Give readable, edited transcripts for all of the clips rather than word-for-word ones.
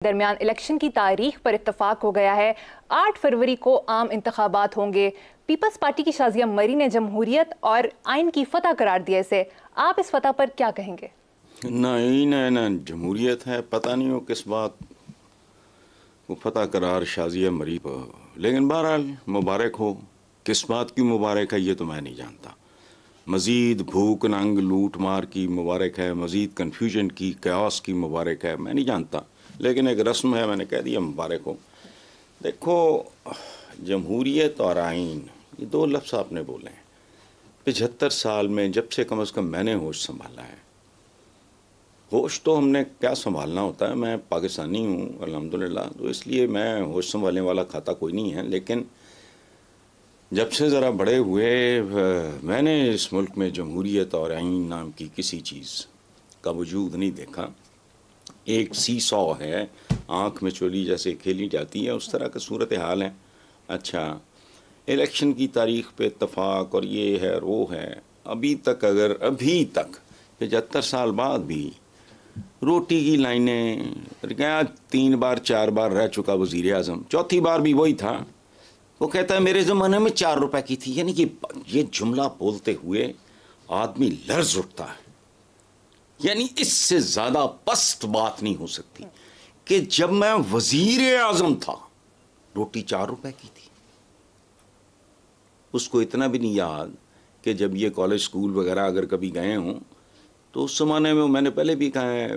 दरमियान इलेक्शन की तारीख पर इत्तफाक हो गया है। 8 फरवरी को आम इंतखाबात होंगे। पीपल्स पार्टी की शाजिया मरी ने जमहूरियत और आइन की फतह करार दिया इसे। आप इस फतह पर क्या कहेंगे? ना जमहूरियत है, पता नहीं हो किस बात को फतह करार शाजिया मरी पर, लेकिन बहरहाल मुबारक हो। किस बात की मुबारक है ये तो मैं नहीं जानता। मज़ीद भूख नंग लूट मार की मुबारक है, मज़ीद कन्फ्यूजन की कयास की मुबारक है, मैं नहीं जानता, लेकिन एक रस्म है, मैंने कह दिया मुबारक हो। देखो, जमहूरियत और आइन ये दो लफ्ज़ आपने बोले हैं। 75 साल में जब से कम मैंने होश संभाला है, होश तो हमने क्या संभालना होता है, मैं पाकिस्तानी हूँ अल्हम्दुलिल्लाह, तो इसलिए मैं होश संभालने वाला खाता कोई नहीं है। लेकिन जब से ज़रा बड़े हुए मैंने इस मुल्क में जमहूरियत और आइन नाम की किसी चीज़ का वजूद नहीं देखा। एक सीसॉ है, आँख में चोली जैसे खेली जाती है, उस तरह का सूरत हाल है। अच्छा, इलेक्शन की तारीख पे इत्तफाक और ये है और वो है, अभी तक 75 साल बाद भी रोटी की लाइनें, क्या 3 बार 4 बार रह चुका वज़ीर आज़म, चौथी बार भी वही था। वो कहता है मेरे ज़माने में 4 रुपए की थी। यानी कि ये जुमला बोलते हुए आदमी लर्ज़ उठता है। यानी इससे ज़्यादा पस्त बात नहीं हो सकती कि जब मैं वज़ीर आज़म था रोटी 4 रुपए की थी। उसको इतना भी नहीं याद कि जब ये कॉलेज स्कूल वगैरह अगर कभी गए हों तो उस ज़माने में, मैंने पहले भी कहा है,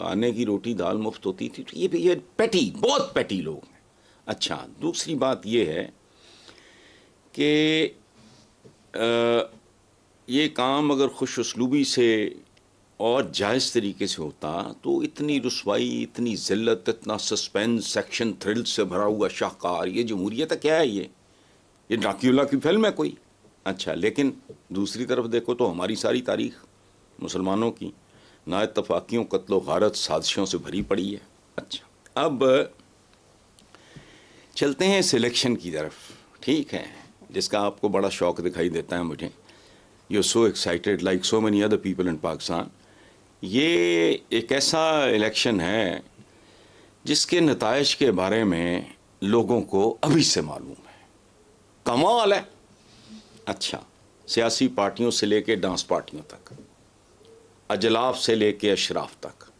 आने की रोटी दाल मुफ्त होती थी। तो ये पैटी, बहुत पैटी लोग हैं। अच्छा, दूसरी बात ये है कि ये काम अगर खुश उसलूबी से और जायज़ तरीके से होता तो इतनी रुसवाई, इतनी ज़िल्लत, इतना सस्पेंस, एक्शन थ्रिल से भरा हुआ शाहकार, ये जमहूरियत क्या है? ये ड्राक्यूला की फिल्म है कोई? अच्छा, लेकिन दूसरी तरफ देखो तो हमारी सारी तारीख मुसलमानों की ना इत्तफाकियों, कत्लो गारत, साजिशों से भरी पड़ी है। अच्छा, अब चलते हैं सिलेक्शन की तरफ, ठीक है, जिसका आपको बड़ा शौक़ दिखाई देता है मुझे। You are so excited like so many other people in Pakistan. ये एक ऐसा इलेक्शन है जिसके नताइज के बारे में लोगों को अभी से मालूम है। कमाल है। अच्छा, सियासी पार्टियों से लेके डांस पार्टियों तक, अजलाफ से लेके अशराफ तक,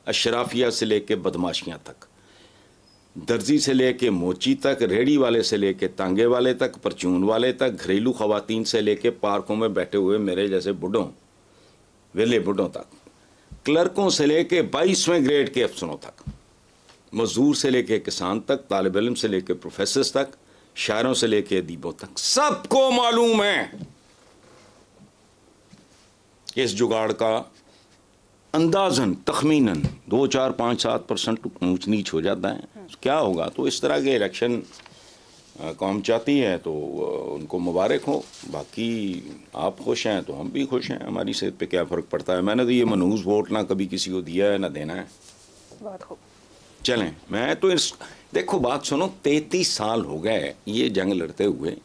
अशराफिया से लेके बदमाशियाँ तक, दर्जी से लेके मोची तक, रेडी वाले से लेके तांगे वाले तक, परचून वाले तक, घरेलू ख़वातीन से लेके पार्कों में बैठे हुए मेरे जैसे बुढ़ों, वेले बुढ़ों तक, क्लर्कों से लेके 22वें ग्रेड के अफसरों तक, मजदूर से लेके किसान तक, तालिब इल्म से लेके प्रोफेसर्स तक, शायरों से लेके अदीबों तक, सबको मालूम है इस जुगाड़ का अंदाजन तखमीनन 2, 4, 5, 7% ऊंच नीच हो जाता है। क्या होगा? तो इस तरह के इलेक्शन कौम चाहती है तो उनको मुबारक हो। बाकी आप खुश हैं तो हम भी खुश हैं, हमारी सेहत पे क्या फ़र्क पड़ता है। मैंने तो ये मनहूस वोट ना कभी किसी को दिया है ना देना है। बहुत खूब। चलें, मैं तो देखो बात सुनो, 33 साल हो गए ये जंग लड़ते हुए।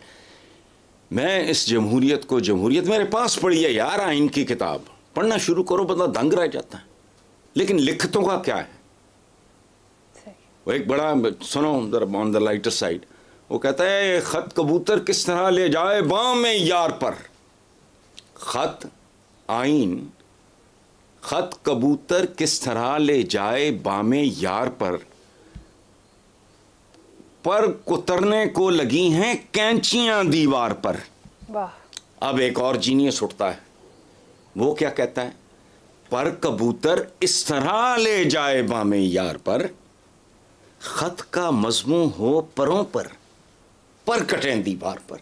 मैं इस जमहूरियत को, जमहूरियत मेरे पास पड़ी है यार, आइन की किताब पढ़ना शुरू करो बंदा दंग रह जाता है। लेकिन लिखतों का क्या है? वो एक बड़ा, सुनो ऑन द लाइटर साइड, वो कहता है खत कबूतर किस तरह ले जाए बाम में यार पर। खत आइन, खत कबूतर किस तरह ले जाए बामे यार पर कुतरने को लगी हैं कैंचियां दीवार पर। वाह। अब एक और जीनियस उठता है, वो क्या कहता है? पर कबूतर इस तरह ले जाए बामे यार पर, खत का मजमू हो परों पर कटें दीवार पर।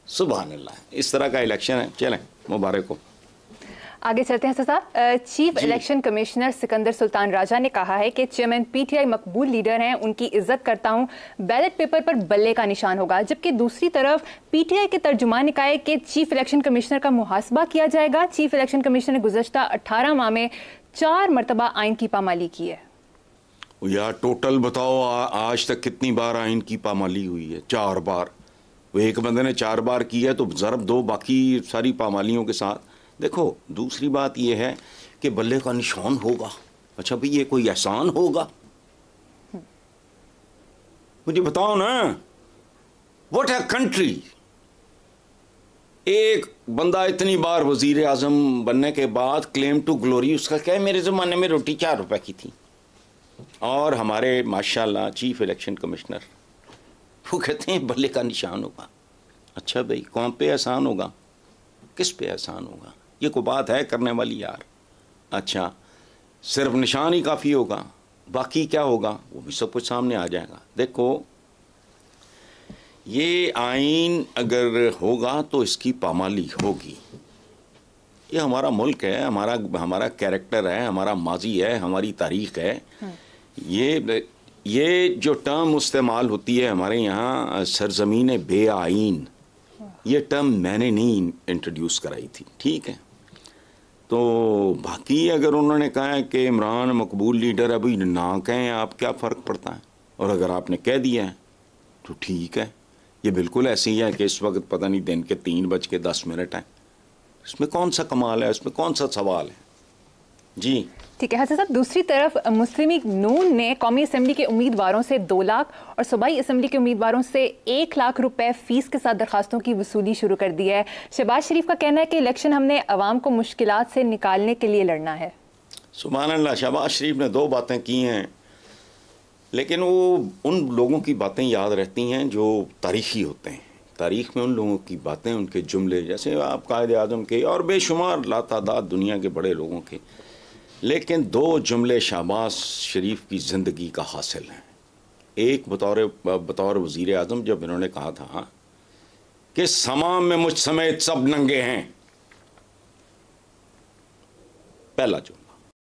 सुभान अल्लाह, इस तरह का इलेक्शन है। चलें, मुबारक हो। आगे चलते हैं साहब। Chief election commissioner Sikandar Sultan Raja ने कहा है कि चेयरमैन पीटीआई मकबूल लीडर हैं, उनकी इज्जत करता हूं, बैलेट पेपर पर बल्ले का निशान होगा। जबकि दूसरी तरफ पीटीआई के तर्जुमान ने कहा है कि चीफ इलेक्शन कमिश्नर का मुहासबा किया जाएगा। चीफ इलेक्शन कमिश्नर ने गुज़श्ता 18 माह में 4 मरतबा आइन की पामाली की है। यार टोटल बताओ, आज तक कितनी बार आइन की पामाली हुई है? 4 बार। वो एक बंदे ने 4 बार की है तो ज़रब 2 बाकी सारी पामालियों के साथ। देखो, दूसरी बात यह है कि बल्ले का निशान होगा। अच्छा भाई, ये कोई एहसान होगा? मुझे बताओ ना, व्हाट है कंट्री। एक बंदा इतनी बार वजीर आजम बनने के बाद क्लेम टू ग्लोरी उसका क्या है, मेरे ज़माने में रोटी 4 रुपए की थी। और हमारे माशाल्लाह चीफ इलेक्शन कमिश्नर वो कहते हैं बल्ले का निशान होगा। अच्छा भाई, कौन पे एहसान होगा, किस पे एहसान होगा, ये कोई बात है करने वाली यार। अच्छा, सिर्फ निशान ही काफ़ी होगा, बाकी क्या होगा वो भी सब कुछ सामने आ जाएगा। देखो, ये आइन अगर होगा तो इसकी पामाली होगी। ये हमारा मुल्क है, हमारा कैरेक्टर है, हमारा माजी है, हमारी तारीख है। ये जो टर्म इस्तेमाल होती है हमारे यहाँ, सरजमीन बे आइन, ये टर्म मैंने नहीं इंट्रोड्यूस कराई थी, ठीक है। तो बाकी अगर उन्होंने कहा है कि इमरान मकबूल लीडर, अभी ना कहें आप, क्या फ़र्क पड़ता है। और अगर आपने कह दिया है तो ठीक है। ये बिल्कुल ऐसे ही है कि इस वक्त पता नहीं दिन के 3:10 हैं। इसमें कौन सा कमाल है, इसमें कौन सा सवाल है जी। ठीक है हसन साहब, दूसरी तरफ मुस्लिम लीग नून ने कौमी असम्बली के उम्मीदवारों से 2 लाख और सूबाई असम्बली के उम्मीदवारों से 1 लाख रुपए फीस के साथ दरखास्तों की वसूली शुरू कर दी है। शहबाज शरीफ का कहना है कि इलेक्शन हमने अवाम को मुश्किलात से निकालने के लिए लड़ना है। सुभान अल्लाह, शहबाज शरीफ ने 2 बातें की हैं, लेकिन वो उन लोगों की बातें याद रहती हैं जो तारीख़ी होते हैं। तारीख़ में उन लोगों की बातें, उनके जुमले, जैसे आप कायद आज़म के और बेशुमार लातादाद दुनिया के बड़े लोगों के, लेकिन 2 जुमले शहबाज शरीफ की ज़िंदगी का हासिल हैं। एक बतौर वज़ीर आज़म जब इन्होंने कहा था कि समा में मुझ समेत सब नंगे हैं, पहला जुमला।